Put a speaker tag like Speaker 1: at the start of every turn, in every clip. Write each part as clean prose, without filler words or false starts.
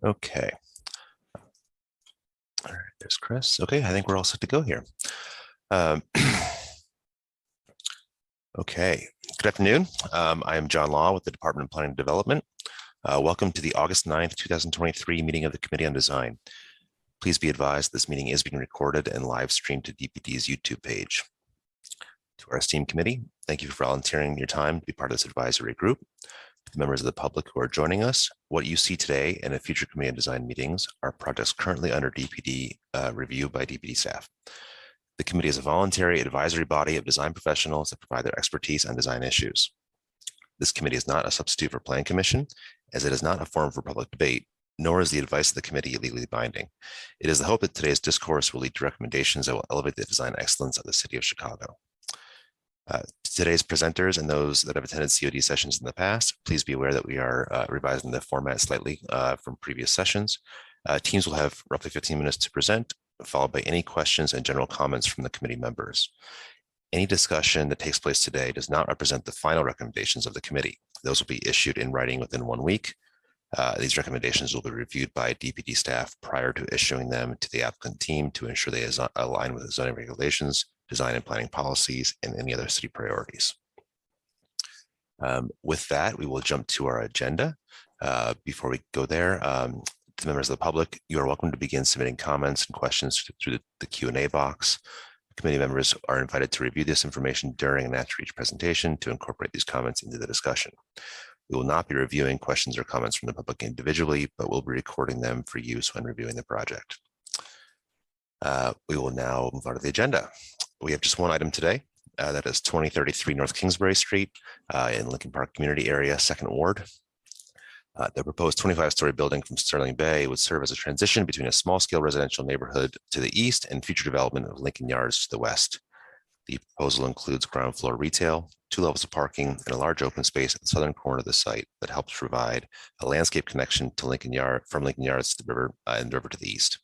Speaker 1: Okay. All right, there's Chris. Okay, I think we're all set to go here. Okay, good afternoon. I am John Law with the Department of Planning and Development. Welcome to the August 9th, 2023 meeting of the Committee on Design. Please be advised this meeting is being recorded and live streamed to DPD's YouTube page. To our esteemed committee, thank you for volunteering your time to be part of this advisory group. To the members of the public who are joining us, what you see today and in future Committee on Design meetings are projects currently under DPD review by DPD staff. The committee is a voluntary advisory body of design professionals that provide their expertise on design issues. This committee is not a substitute for Plan Commission, as it is not a forum for public debate, nor is the advice of the committee legally binding. It is the hope that today's discourse will lead to recommendations that will elevate the design excellence of the city of Chicago. Today's presenters and those that have attended COD sessions in the past, please be aware that we are revising the format slightly from previous sessions. Teams will have roughly 15 minutes to present, followed by any questions and general comments from the committee members. Any discussion that takes place today does not represent the final recommendations of the committee. Those will be issued in writing within 1 week. These recommendations will be reviewed by DPD staff prior to issuing them to the applicant team to ensure they align with the zoning regulations, design and planning policies, and any other city priorities. With that, we will jump to our agenda. Before we go there, to members of the public, you are welcome to begin submitting comments and questions through the Q&A box. Committee members are invited to review this information during and after each presentation to incorporate these comments into the discussion. We will not be reviewing questions or comments from the public individually, but we'll be recording them for use when reviewing the project. We will now move on to the agenda. We have just one item today. That is 2033 North Kingsbury Street in Lincoln Park Community Area, 2nd Ward. The proposed 25-story building from Sterling Bay would serve as a transition between a small-scale residential neighborhood to the east and future development of Lincoln Yards to the west. The proposal includes ground floor retail, 2 levels of parking, and a large open space at the southern corner of the site that helps provide a landscape connection to Lincoln Yards to the river and the river to the east.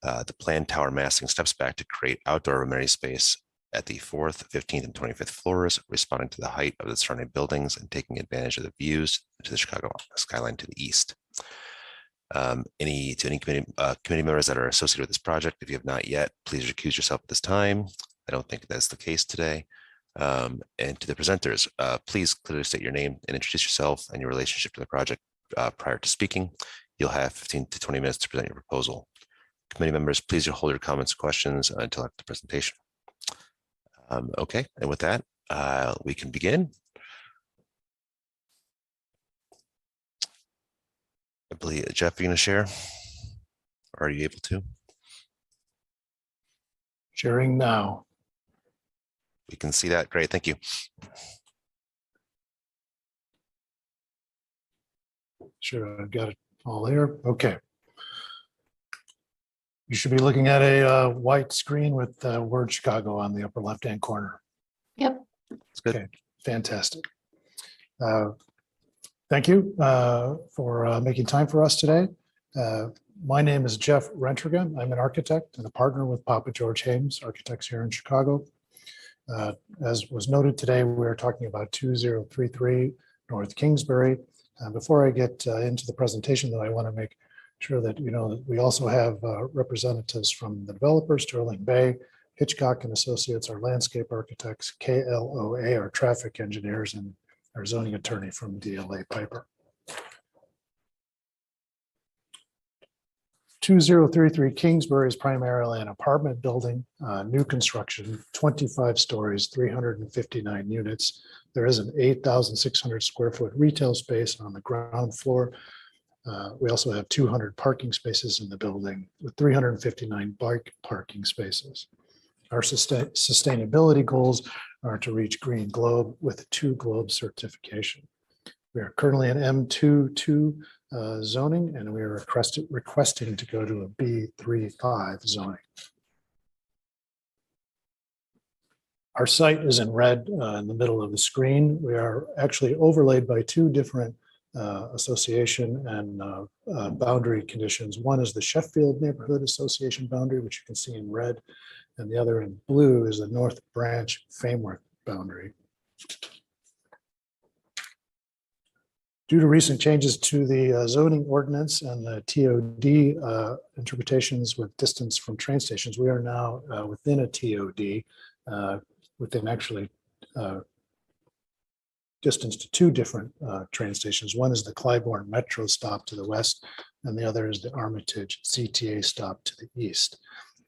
Speaker 1: The planned tower massing steps back to create outdoor amenity space at the 4th, 15th, and 25th floors, responding to the height of the surrounding buildings and taking advantage of the views to the Chicago skyline to the east. Any committee members that are associated with this project, if you have not yet, please recuse yourself at this time. I don't think that's the case today. And to the presenters, please clearly state your name and introduce yourself and your relationship to the project prior to speaking. You'll have 15 to 20 minutes to present your proposal. Committee members, please hold your comments and questions until after the presentation. Okay, and with that, we can begin. I believe, Jeff, are you going to share? Or are you able to?
Speaker 2: Sharing now.
Speaker 1: We can see that. Great, thank you.
Speaker 2: Sure, I've got it all there. Okay. You should be looking at a white screen with the word Chicago on the upper left-hand corner.
Speaker 3: Yep.
Speaker 1: That's good.
Speaker 2: Okay, fantastic. Thank you for making time for us today. My name is Jeff Rentrigan. I'm an architect and a partner with Papa George Hames Architects here in Chicago. As was noted today, we're talking about 2033 North Kingsbury. Before I get into the presentation, though, I want to make sure that you know that we also have representatives from the developers, Sterling Bay, Hitchcock and Associates, our landscape architects, KLOA, our traffic engineers, and our zoning attorney from DLA Piper. 2033 Kingsbury is primarily an apartment building, new construction, 25 stories, 359 units. There is an 8,600 square foot retail space on the ground floor. We also have 200 parking spaces in the building with 359 bike parking spaces. Our sustainability goals are to reach Green Globe with 2 Globe certification. We are currently an M22 zoning, and we are requesting to go to a B35 zoning. Our site is in red in the middle of the screen. We are actually overlaid by 2 different association and boundary conditions. One is the Sheffield Neighborhood Association boundary, which you can see in red, and the other in blue is the North Branch Fameworth boundary. Due to recent changes to the zoning ordinance and the TOD interpretations with distance from train stations, we are now within a TOD, within actually distance to two different train stations. One is the Clybourne Metro stop to the west, and the other is the Armitage CTA stop to the east.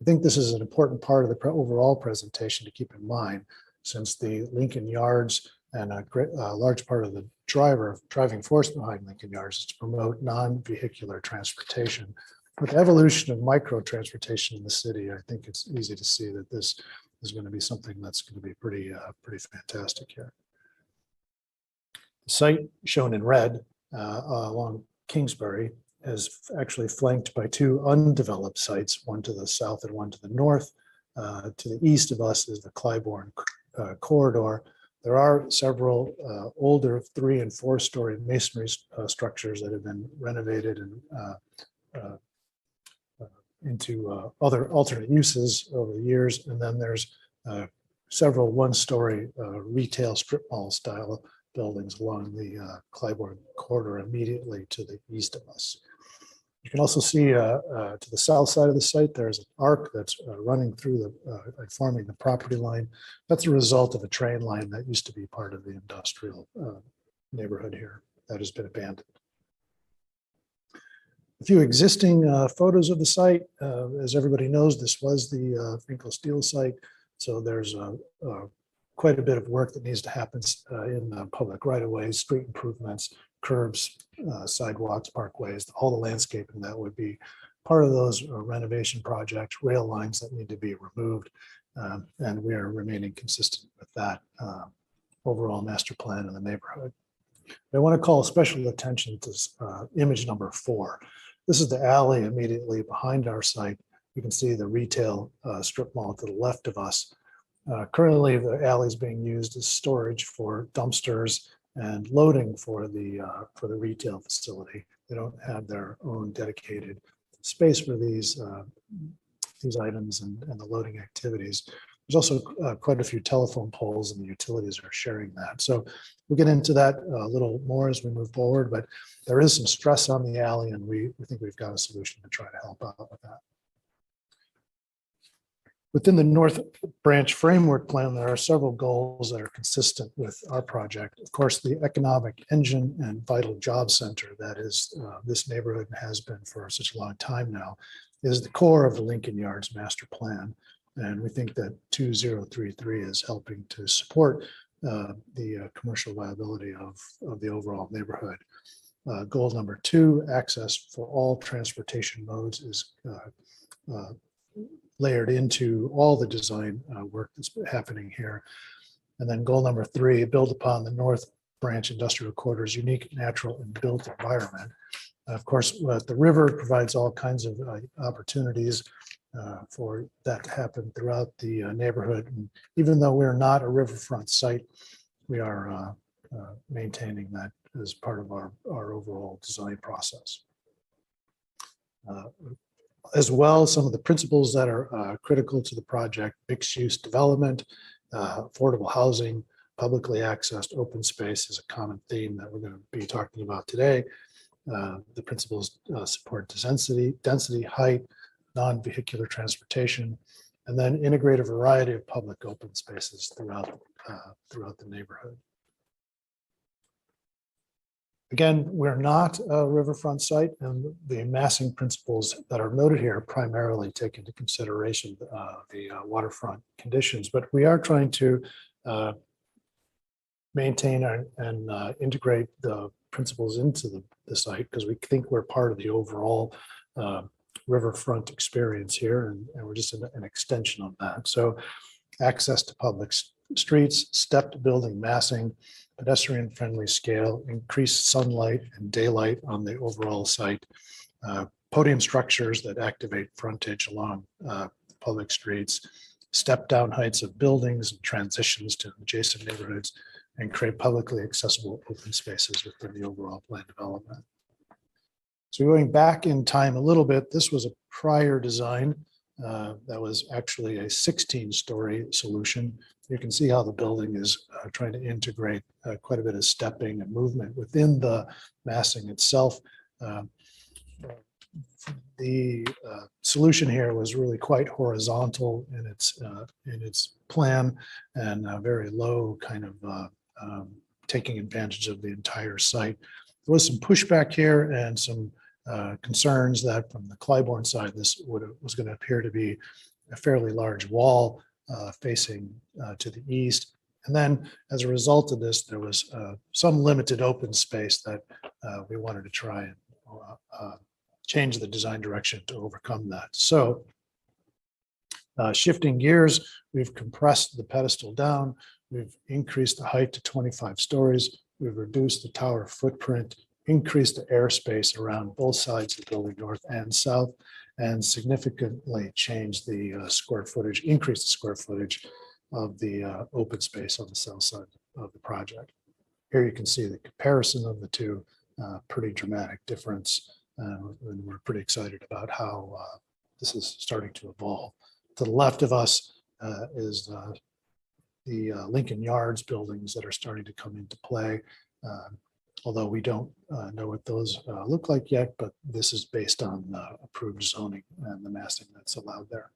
Speaker 2: I think this is an important part of the overall presentation to keep in mind, since the Lincoln Yards and a large part of the driving force behind Lincoln Yards is to promote non-vehicular transportation. With the evolution of micro transportation in the city, I think it's easy to see that this is going to be something that's going to be pretty fantastic here. The site shown in red along Kingsbury is actually flanked by two undeveloped sites, one to the south and one to the north. To the east of us is the Clybourne corridor. There are several older 3- and 4-story masonry structures that have been renovated and into other alternate uses over the years. And then there's several 1-story retail strip mall style buildings along the Clybourne corridor immediately to the east of us. You can also see to the south side of the site, there's an arc that's running through forming the property line. That's a result of a train line that used to be part of the industrial neighborhood here that has been abandoned. A few existing photos of the site. As everybody knows, this was the Finkel Steel site. So there's quite a bit of work that needs to happen in public right-of-ways, street improvements, curbs, sidewalks, parkways, all the landscaping that would be part of those renovation projects, rail lines that need to be removed. And we are remaining consistent with that overall master plan in the neighborhood. I want to call special attention to image number 4. This is the alley immediately behind our site. You can see the retail strip mall to the left of us. Currently, the alley is being used as storage for dumpsters and loading for the retail facility. They don't have their own dedicated space for these items and the loading activities. There's also quite a few telephone poles, and the utilities are sharing that. So we'll get into that a little more as we move forward, but there is some stress on the alley, and we think we've got a solution to try to help out with that. Within the North Branch Framework Plan, there are several goals that are consistent with our project. Of course, the economic engine and vital job center that is this neighborhood has been for such a long time now is the core of the Lincoln Yards Master Plan. And we think that 2033 is helping to support the commercial viability of the overall neighborhood. Goal number 2, access for all transportation modes, is layered into all the design work that's happening here. And then goal number 3, build upon the North Branch Industrial Corridor's unique natural and built environment. Of course, the river provides all kinds of opportunities for that to happen throughout the neighborhood. And even though we're not a riverfront site, we are maintaining that as part of our overall design process. As well, some of the principles that are critical to the project: mixed-use development, affordable housing, publicly accessed open space is a common theme that we're going to be talking about today. The principles support density, height, non-vehicular transportation, and then integrate a variety of public open spaces throughout the neighborhood. Again, we're not a riverfront site, and the massing principles that are noted here primarily take into consideration the waterfront conditions, but we are trying to maintain and integrate the principles into the site, because we think we're part of the overall riverfront experience here, and we're just an extension of that. So access to public streets, stepped building massing, pedestrian-friendly scale, increased sunlight and daylight on the overall site, podium structures that activate frontage along public streets, step-down heights of buildings and transitions to adjacent neighborhoods, and create publicly accessible open spaces within the overall plan development. So going back in time a little bit, this was a prior design That was actually a 16-story solution. You can see how the building is trying to integrate quite a bit of stepping and movement within the massing itself. The solution here was really quite horizontal in its plan, and very low, kind of taking advantage of the entire site. There was some pushback here and some concerns that from the Clybourne side, this was going to appear to be a fairly large wall facing to the east. And then as a result of this, there was some limited open space that we wanted to try and change the design direction to overcome that. So shifting gears, we've compressed the pedestal down. We've increased the height to 25 stories. We've reduced the tower footprint, increased the airspace around both sides of the building, north and south, and significantly changed the square footage, increased the square footage of the open space on the south side of the project. Here you can see the comparison of the two, pretty dramatic difference. And we're pretty excited about how this is starting to evolve. To the left of us is the Lincoln Yards buildings that are starting to come into play. Although we don't know what those look like yet, but this is based on approved zoning and the massing that's allowed there.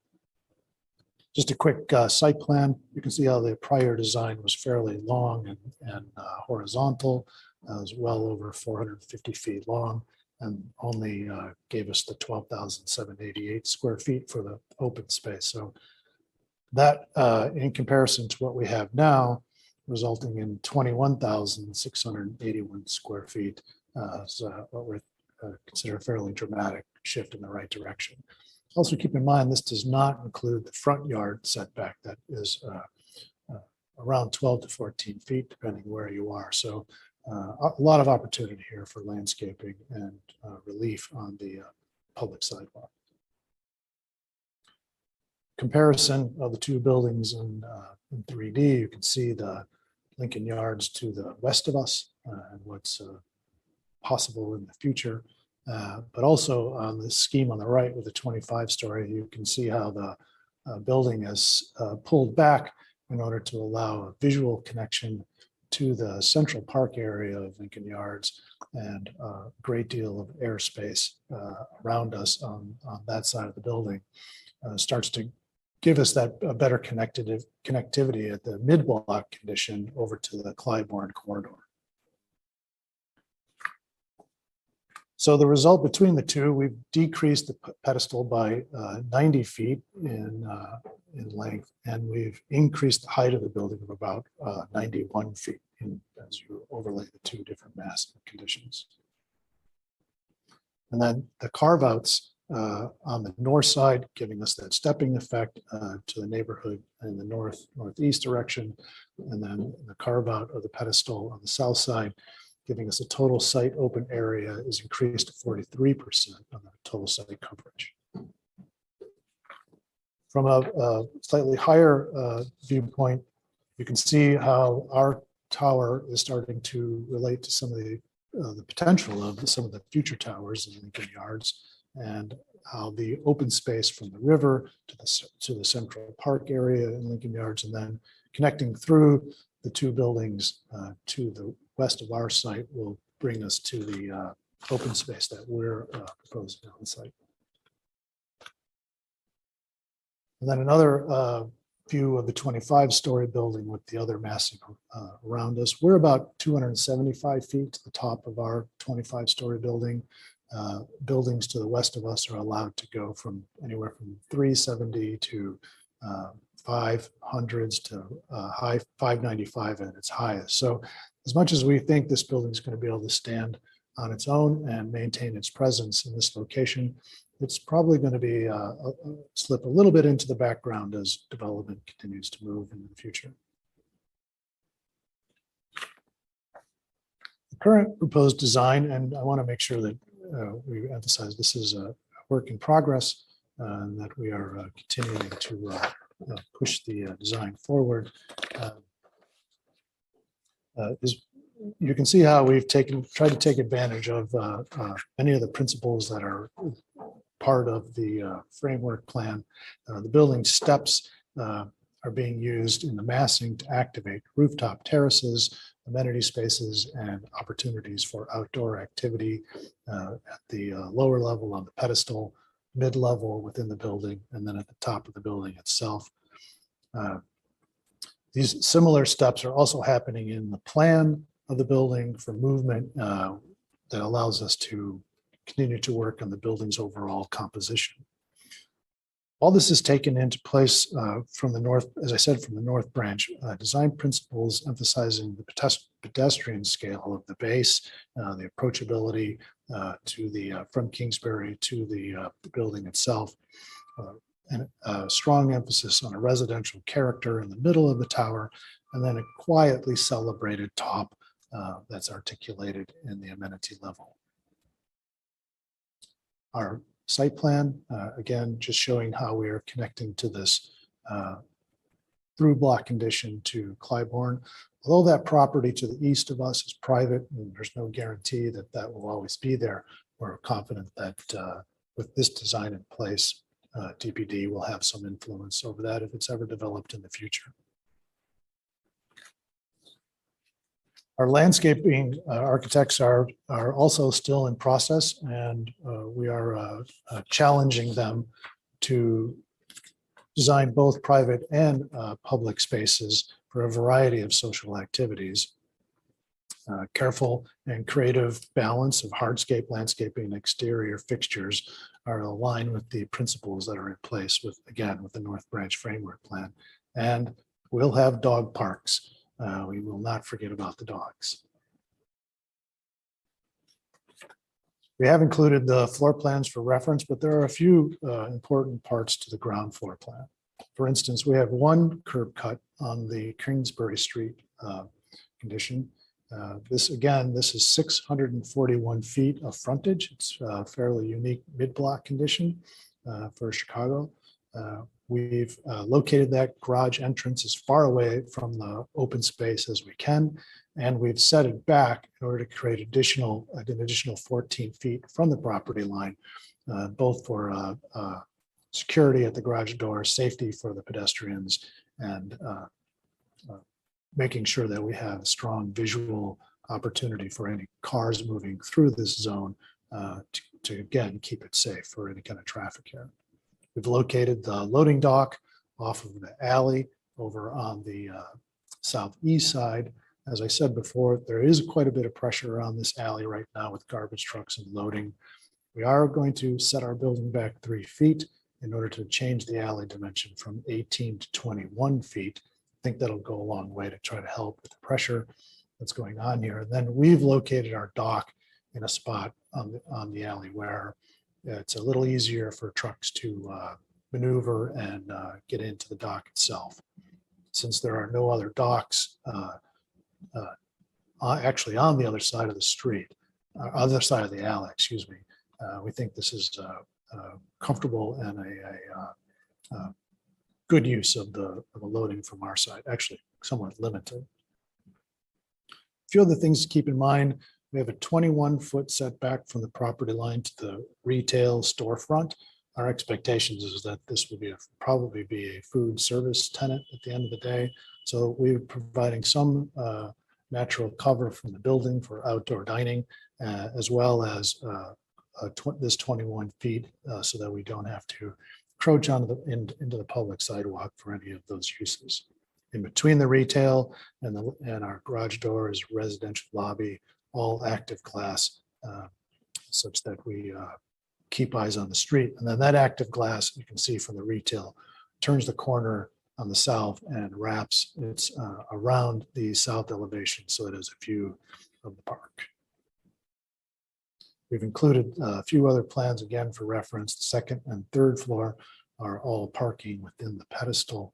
Speaker 2: Just a quick site plan. You can see how the prior design was fairly long and horizontal. It was well over 450 feet long and only gave us the 12,788 square feet for the open space. So that in comparison to what we have now, resulting in 21,681 square feet. So what we consider a fairly dramatic shift in the right direction. Also keep in mind, this does not include the front yard setback that is around 12 to 14 feet, depending where you are. So a lot of opportunity here for landscaping and relief on the public sidewalk. Comparison of the two buildings in 3D, you can see the Lincoln Yards to the west of us and what's possible in the future. But also on the scheme on the right with the 25-story, you can see how the building is pulled back in order to allow a visual connection to the Central Park area of Lincoln Yards and a great deal of airspace around us on that side of the building. Starts to give us that better connectivity at the mid-block condition over to the Clybourne corridor. So the result between the two, we've decreased the pedestal by 90 feet in length, and we've increased the height of the building of about 91 feet as you overlay the two different mass conditions. And then the carve-outs on the north side, giving us that stepping effect to the neighborhood in the northeast direction, and then the carve out of the pedestal on the south side, giving us a total site open area is increased to 43% on the total site coverage. From a slightly higher viewpoint, you can see how our tower is starting to relate to some of the potential of some of the future towers in Lincoln Yards, and how the open space from the river to the Central Park area in Lincoln Yards, and then connecting through the two buildings to the west of our site will bring us to the open space that we're proposing on the site. And then another view of the 25-story building with the other massing around us. We're about 275 feet to the top of our 25-story building. Buildings to the west of us are allowed to go from anywhere from 370 to 500s to high 595 at its highest. So as much as we think this building is going to be able to stand on its own and maintain its presence in this location, it's probably going to be slip a little bit into the background as development continues to move in the future. The current proposed design, and I want to make sure that we emphasize this is a work in progress and that we are continuing to push the design forward. You can see how we've tried to take advantage of many of the principles that are part of the framework plan. The building steps are being used in the massing to activate rooftop terraces, amenity spaces, and opportunities for outdoor activity at the lower level on the pedestal, mid-level within the building, and then at the top of the building itself. These similar steps are also happening in the plan of the building for movement that allows us to continue to work on the building's overall composition. All this is taken into place from the north, as I said, from the North Branch design principles, emphasizing the pedestrian scale of the base, the approachability to the from Kingsbury to the building itself, and a strong emphasis on a residential character in the middle of the tower, and then a quietly celebrated top that's articulated in the amenity level. Our site plan, again, just showing how we are connecting to this through block condition to Clybourne. Although that property to the east of us is private, and there's no guarantee that that will always be there, we're confident that with this design in place, DPD will have some influence over that if it's ever developed in the future. Our landscaping architects are also still in process, and we are challenging them to design both private and public spaces for a variety of social activities. Careful and creative balance of hardscape landscaping and exterior fixtures are aligned with the principles that are in place with, again, with the North Branch Framework Plan. And we'll have dog parks. We will not forget about the dogs. We have included the floor plans for reference, but there are a few important parts to the ground floor plan. For instance, we have one curb cut on the Kingsbury Street condition. This is 641 feet of frontage. It's a fairly unique mid-block condition for Chicago. We've located that garage entrance as far away from the open space as we can, and we've set it back in order to create an additional 14 feet from the property line, both for security at the garage door, safety for the pedestrians, and making sure that we have strong visual opportunity for any cars moving through this zone to again, keep it safe for any kind of traffic here. We've located the loading dock off of the alley over on the southeast side. As I said before, there is quite a bit of pressure around this alley right now with garbage trucks and loading. We are going to set our building back 3 feet in order to change the alley dimension from 18 to 21 feet. I think that'll go a long way to try to help with the pressure that's going on here. And then we've located our dock in a spot on the alley where it's a little easier for trucks to maneuver and get into the dock itself. Since there are no other docks actually on the other side of the street, other side of the alley, excuse me, we think this is comfortable and a good use of the loading from our side, actually somewhat limited. A few other things to keep in mind. We have a 21-foot setback from the property line to the retail storefront. Our expectations is that this will probably be a food service tenant at the end of the day. So we're providing some natural cover from the building for outdoor dining, as well as this 21 feet so that we don't have to encroach onto into the public sidewalk for any of those uses. In between the retail and our garage door is residential lobby, all active glass, such that we keep eyes on the street. And then that active glass, you can see from the retail, turns the corner on the south and wraps it's around the south elevation, so it has a view of the park. We've included a few other plans again for reference. The second and third floor are all parking within the pedestal.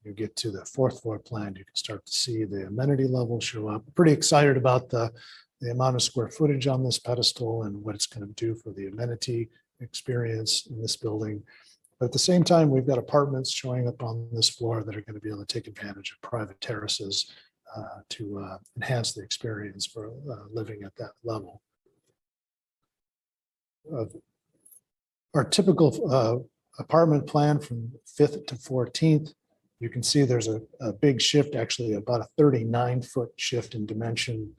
Speaker 2: You get to the fourth floor plan, you can start to see the amenity level show up. Pretty excited about the amount of square footage on this pedestal and what it's going to do for the amenity experience in this building. But at the same time, we've got apartments showing up on this floor that are going to be able to take advantage of private terraces to enhance the experience for living at that level. our typical apartment plan from 5th to 14th, you can see there's a big shift, actually about a 39-foot shift in dimension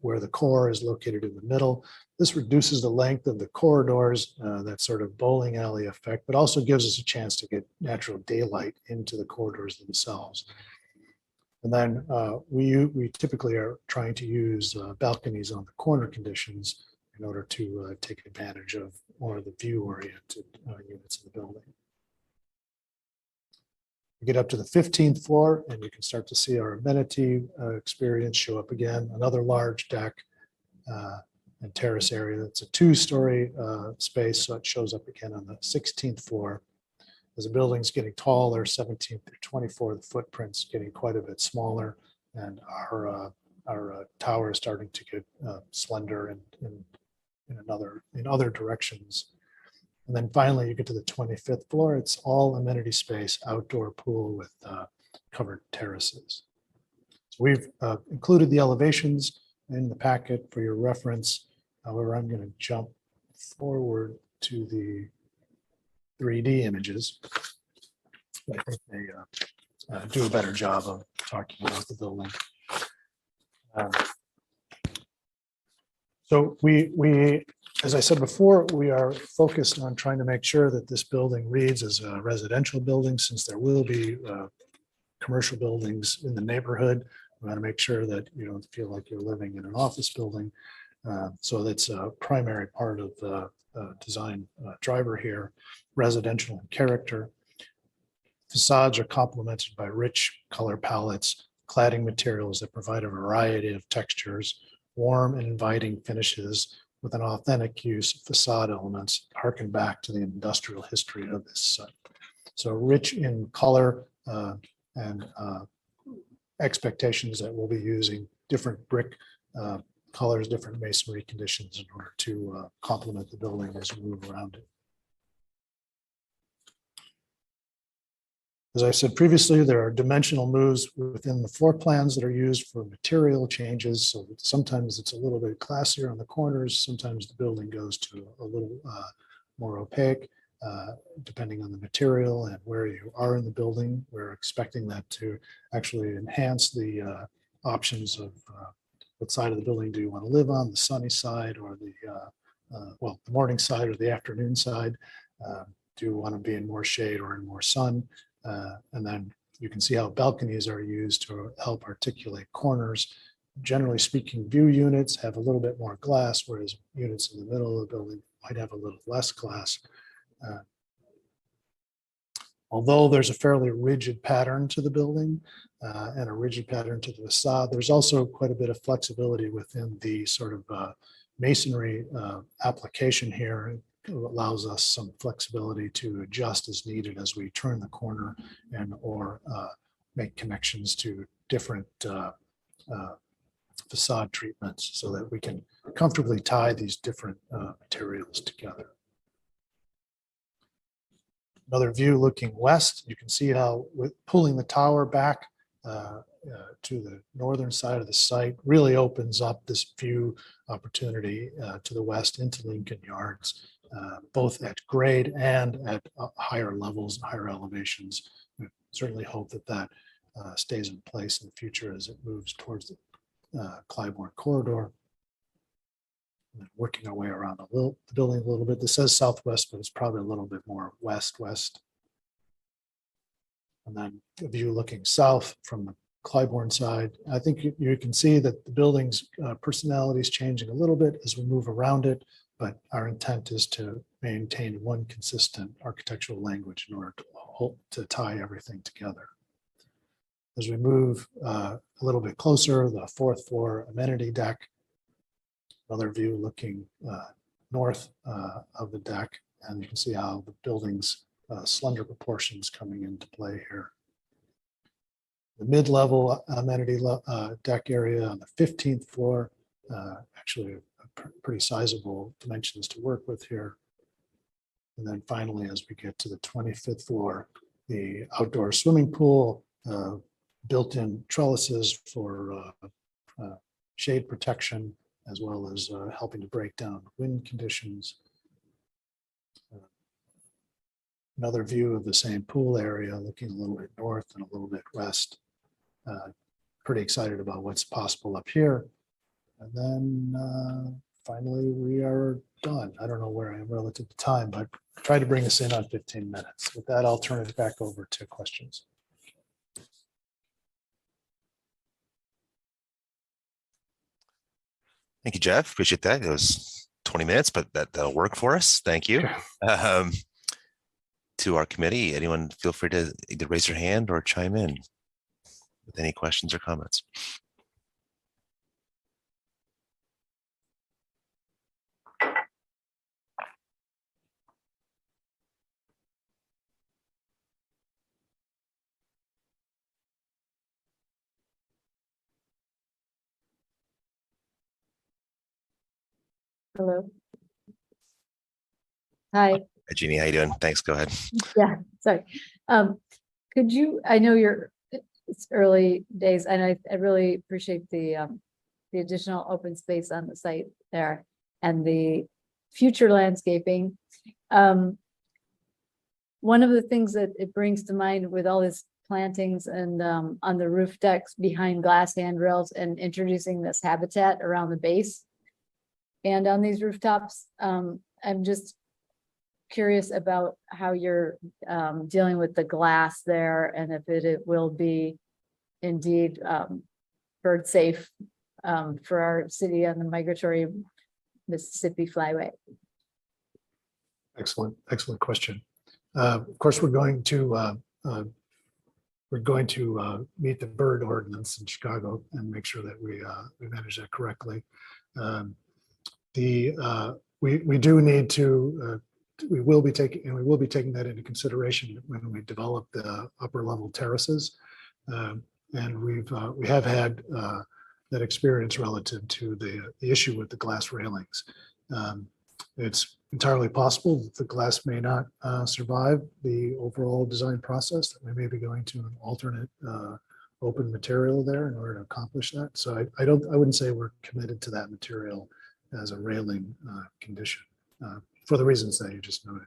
Speaker 2: where the core is located in the middle. This reduces the length of the corridors, that sort of bowling alley effect, but also gives us a chance to get natural daylight into the corridors themselves. And then we typically are trying to use balconies on the corner conditions in order to take advantage of more of the view-oriented units in the building. You get up to the 15th floor and you can start to see our amenity experience show up again. Another large deck and terrace area. It's a 2-story space, so it shows up again on the 16th floor. As the building's getting taller, 17th through 24, the footprint's getting quite a bit smaller, and our tower is starting to get slender in other directions. And then finally, you get to the 25th floor. It's all amenity space, outdoor pool with covered terraces. So we've included the elevations in the packet for your reference. However, I'm going to jump forward to the 3D images. I think they do a better job of talking about the building. So we, as I said before, we are focused on trying to make sure that this building reads as a residential building, since there will be commercial buildings in the neighborhood. We want to make sure that you don't feel like you're living in an office building. So that's a primary part of the design driver here, residential in character. Facades are complemented by rich color palettes, cladding materials that provide a variety of textures, warm and inviting finishes with an authentic use of facade elements harken back to the industrial history of this site. So rich in color and expectations that we'll be using different brick colors, different masonry conditions in order to complement the building as we move around it. As I said previously, there are dimensional moves within the floor plans that are used for material changes. So sometimes it's a little bit classier on the corners. Sometimes the building goes to a little more opaque, depending on the material and where you are in the building. We're expecting that to actually enhance the options of what side of the building do you want to live on, the sunny side or the morning side or the afternoon side. Do you want to be in more shade or in more sun? And then you can see how balconies are used to help articulate corners. Generally speaking, view units have a little bit more glass, whereas units in the middle of the building might have a little less glass. Although there's a fairly rigid pattern to the building and a rigid pattern to the facade, there's also quite a bit of flexibility within the sort of masonry application here. It allows us some flexibility to adjust as needed as we turn the corner and or make connections to different facade treatments so that we can comfortably tie these different materials together. Another view looking west, you can see how with pulling the tower back to the northern side of the site really opens up this view opportunity to the west into Lincoln Yards. Both at grade and at higher levels and higher elevations. We certainly hope that that stays in place in the future as it moves towards the Clybourne corridor. And then working our way around the building a little bit. This says southwest, but it's probably a little bit more west-west. And then a view looking south from the Clybourne side. I think you can see that the building's personality is changing a little bit as we move around it. But our intent is to maintain one consistent architectural language in order to tie everything together. As we move a little bit closer, the 4th floor amenity deck, another view looking north of the deck, and you can see how the building's slender proportions coming into play here. The mid-level amenity deck area on the 15th floor, actually pretty sizable dimensions to work with here. And then finally, as we get to the 25th floor, the outdoor swimming pool, built-in trellises for shade protection, as well as helping to break down wind conditions. another view of the same pool area, looking a little bit north and a little bit west. Pretty excited about what's possible up here. And then finally, we are done. I don't know where I am relative to time, but try to bring us in on 15 minutes. With that, I'll turn it back over to questions.
Speaker 1: Thank you, Jeff. Appreciate that. It was 20 minutes, but that'll work for us. Thank you. To our committee, anyone feel free to either raise your hand or chime in with any questions or comments.
Speaker 3: Hello. Hi.
Speaker 1: Hi, Jeannie, how you doing? Thanks. Go ahead.
Speaker 3: Yeah, sorry. Could you, I know it's early days and I really appreciate the additional open space on the site there and the future landscaping. One of the things that it brings to mind with all these plantings and on the roof decks behind glass handrails and introducing this habitat around the base. And on these rooftops, I'm just curious about how you're dealing with the glass there and if it will be indeed bird safe for our city on the migratory Mississippi Flyway.
Speaker 2: Excellent question. Of course, we're going to meet the bird ordinance in Chicago and make sure that we manage that correctly. We do need to. We will be taking that into consideration when we develop the upper level terraces, and we have had that experience relative to the issue with the glass railings. It's entirely possible that the glass may not survive the overall design process, that we may be going to an alternate open material there in order to accomplish that. So I wouldn't say we're committed to that material as a railing condition for the reasons that you just noted.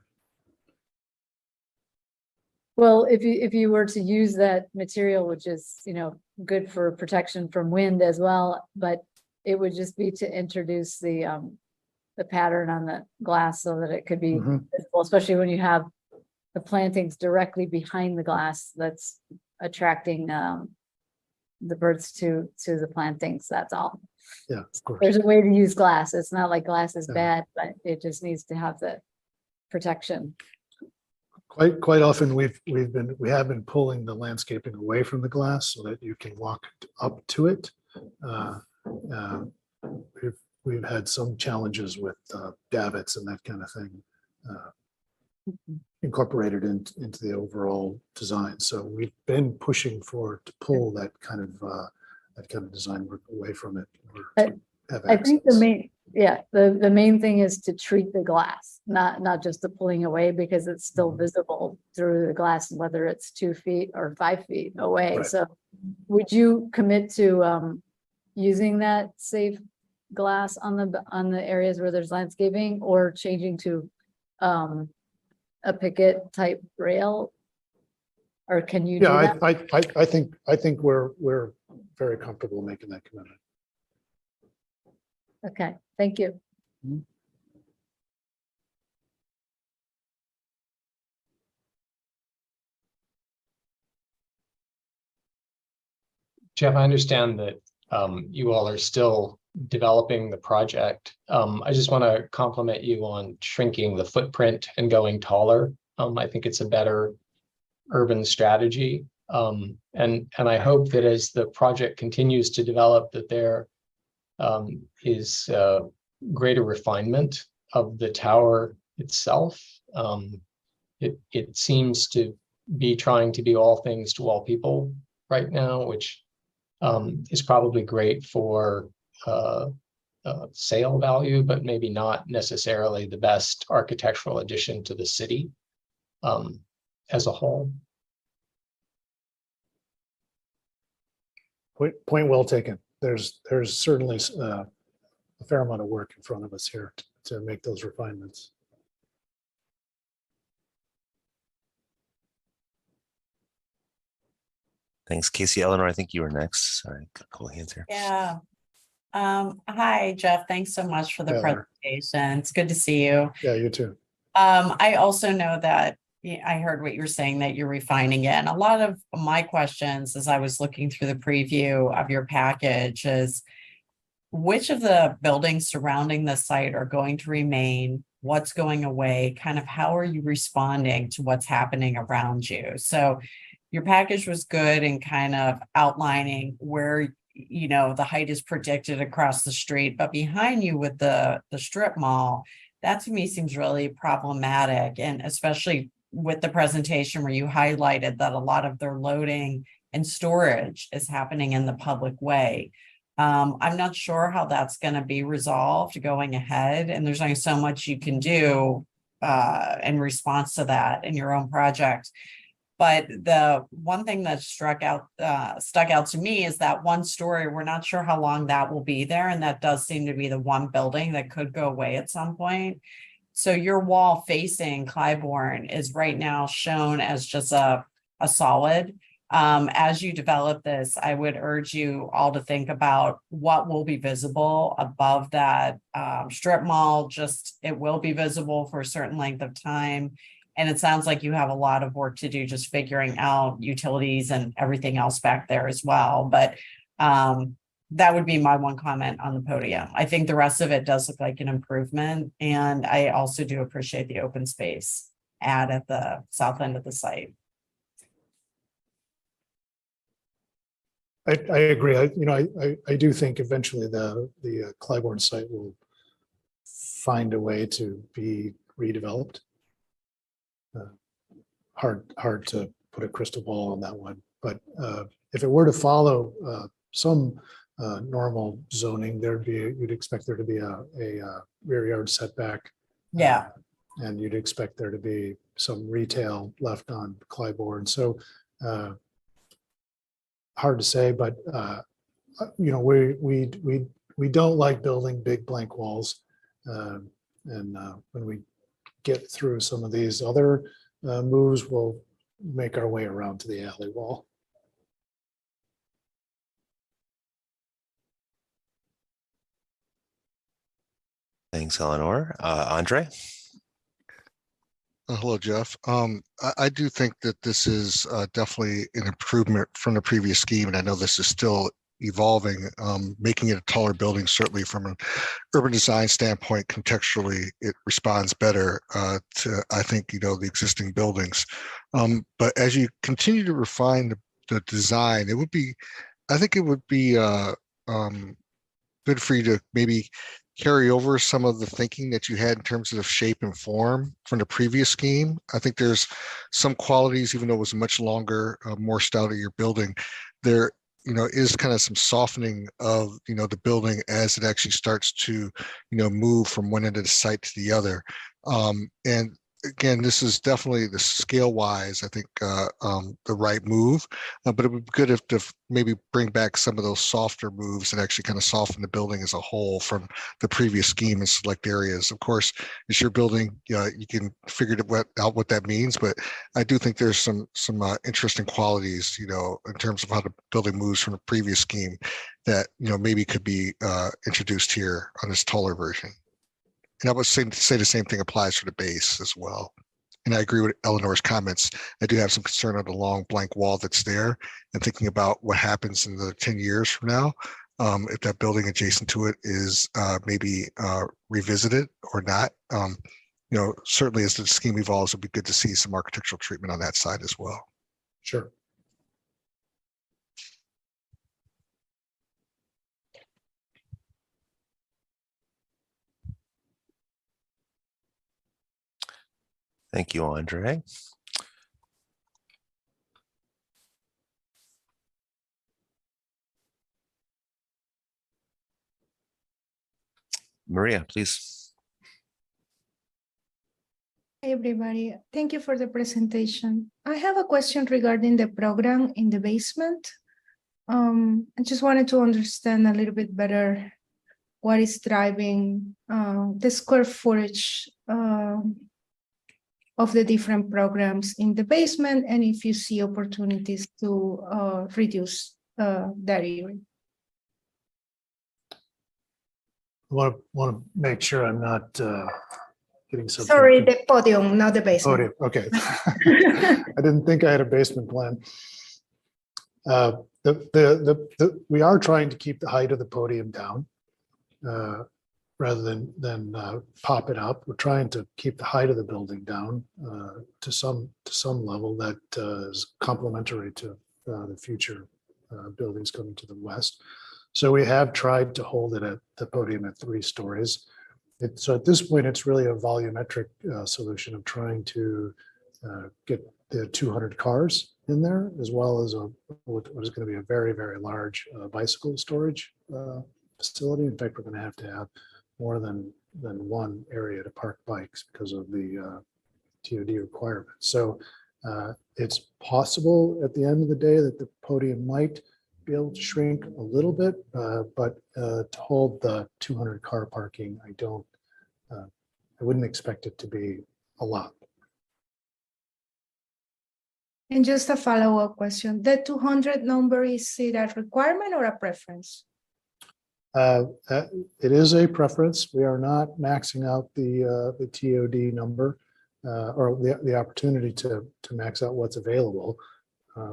Speaker 3: Well, if you were to use that material, which is, good for protection from wind as well, but it would just be to introduce the pattern on the glass so that it could be visible, especially when you have the plantings directly behind the glass that's attracting the birds to the plantings. That's all.
Speaker 2: Yeah, of course.
Speaker 3: There's a way to use glass. It's not like glass is
Speaker 2: Yeah.
Speaker 3: bad, but it just needs to have the protection.
Speaker 2: Quite often we have been pulling the landscaping away from the glass so that you can walk up to it. We've had some challenges with davits and that kind of thing incorporated into the overall design. So we've been pushing to pull that kind of design work away from it.
Speaker 3: I think the main thing is to treat the glass, not just the pulling away, because it's still visible through the glass, whether it's 2 feet or 5 feet away.
Speaker 2: Right.
Speaker 3: So would you commit to using that safe glass on the areas where there's landscaping, or changing to a picket type rail? Or can you do
Speaker 2: Yeah,
Speaker 3: that?
Speaker 2: I think we're very comfortable making that commitment.
Speaker 3: Okay, thank you.
Speaker 4: Jeff, I understand that you all are still developing the project. I just want to compliment you on shrinking the footprint and going taller. I think it's a better urban strategy. And I hope that as the project continues to develop, that there is greater refinement of the tower itself. It seems to be trying to be all things to all people right now, which is probably great for sale value, but maybe not necessarily the best architectural addition to the city as a whole.
Speaker 2: Point well taken. There's certainly a fair amount of work in front of us here to make those refinements.
Speaker 1: Thanks, Casey. Eleanor, I think you were next. Sorry, got a couple of hands here.
Speaker 5: Yeah. Hi, Jeff. Thanks so much for the
Speaker 2: Yeah, Laura.
Speaker 5: presentation. It's good to see you.
Speaker 2: Yeah, you too.
Speaker 5: I also know that I heard what you're saying, that you're refining it. And a lot of my questions as I was looking through the preview of your package is which of the buildings surrounding the site are going to remain? What's going away? Kind of how are you responding to what's happening around you? So your package was good in kind of outlining where the height is predicted across the street, but behind you with the strip mall, that to me seems really problematic. And especially with the presentation where you highlighted that a lot of their loading and storage is happening in the public way. I'm not sure how that's going to be resolved going ahead. And there's only so much you can do in response to that in your own project. But the one thing that stuck out to me is that one story. We're not sure how long that will be there. And that does seem to be the one building that could go away at some point. So your wall facing Clybourne is right now shown as just a solid. As you develop this, I would urge you all to think about what will be visible above that strip mall. It will be visible for a certain length of time. And it sounds like you have a lot of work to do just figuring out utilities and everything else back there as well. But that would be my one comment on the podium. I think the rest of it does look like an improvement. And I also do appreciate the open space add at the south end of the site.
Speaker 2: I agree. I do think eventually the Clybourne site will find a way to be redeveloped. Hard to put a crystal ball on that one, but if it were to follow some normal zoning, you'd expect there to be a rear yard setback.
Speaker 5: Yeah.
Speaker 2: And you'd expect there to be some retail left on Clybourne. So hard to say, but we don't like building big blank walls. And when we get through some of these other moves, we'll make our way around to the alley wall.
Speaker 1: Thanks, Eleanor. Andre?
Speaker 6: Hello, Jeff. I do think that this is definitely an improvement from the previous scheme, and I know this is still evolving. Making it a taller building, certainly from an urban design standpoint, contextually, it responds better to, I think, the existing buildings. But as you continue to refine the design, I think it would be good for you to maybe carry over some of the thinking that you had in terms of shape and form from the previous scheme. I think there's some qualities, even though it was a much longer, more stouter building, there is kind of some softening of the building as it actually starts to move from one end of the site to the other. And again, this is definitely the scale wise, I think the right move, but it would be good if to maybe bring back some of those softer moves and actually kind of soften the building as a whole from the previous scheme in select areas. Of course, it's your building, you can figure out what that means, but I do think there's some interesting qualities, in terms of how the building moves from the previous scheme that, maybe could be introduced here on this taller version. And I would say the same thing applies for the base as well. And I agree with Eleanor's comments. I do have some concern on the long blank wall that's there and thinking about what happens in the 10 years from now, if that building adjacent to it is maybe revisited or not. Certainly as the scheme evolves, it'd be good to see some architectural treatment on that side as well.
Speaker 2: Sure.
Speaker 1: Thank you, Andre. Maria, please.
Speaker 7: Hi, everybody. Thank you for the presentation. I have a question regarding the program in the basement. I just wanted to understand a little bit better what is driving the square footage of the different programs in the basement, and if you see opportunities to reduce that area.
Speaker 2: Want to make sure I'm not getting something.
Speaker 7: Sorry, the podium, not the basement.
Speaker 2: Podium, okay. I didn't think I had a basement plan. We are trying to keep the height of the podium down rather than pop it up. We're trying to keep the height of the building down to some level that is complementary to the future buildings coming to the west. So we have tried to hold it at the podium at 3 stories. So at this point, it's really a volumetric solution of trying to get the 200 cars in there, as well as what is going to be a very, very large bicycle storage facility. In fact, we're going to have more than one area to park bikes because of the TOD requirement. So it's possible at the end of the day that the podium might be able to shrink a little bit, but to hold the 200 car parking, I wouldn't expect it to be a lot.
Speaker 7: And just a follow-up question, the 200 number, is it a requirement or a preference?
Speaker 2: It is a preference. We are not maxing out the TOD number or the opportunity to max out what's available.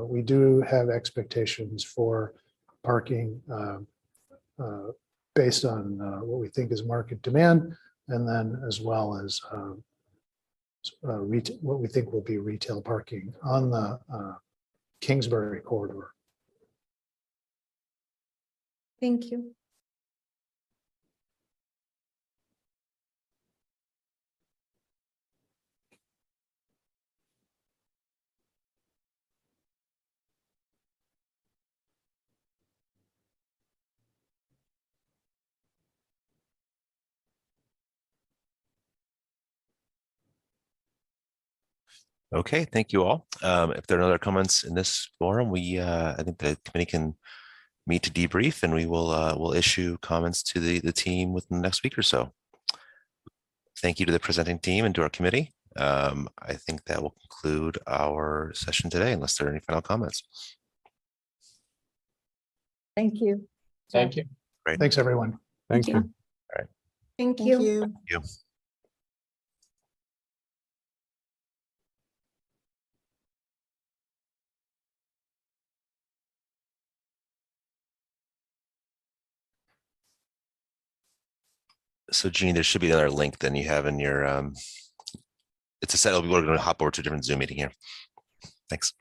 Speaker 2: We do have expectations for parking based on what we think is market demand, and then as well as what we think will be retail parking on the Kingsbury corridor.
Speaker 7: Thank you.
Speaker 1: Okay, thank you all. If there are no other comments in this forum, I think the committee can meet to debrief, and we'll issue comments to the team within the next week or so. Thank you to the presenting team and to our committee. I think that will conclude our session today, unless there are any final comments.
Speaker 3: Thank you.
Speaker 4: Thank you.
Speaker 2: Thanks, everyone.
Speaker 8: Thank you.
Speaker 7: Thank
Speaker 5: Thank
Speaker 7: you.
Speaker 5: you.
Speaker 1: Thank you. So Jeannie, there should be another link than you have in your, it's a set, we're going to hop over to a different Zoom meeting here. Thanks.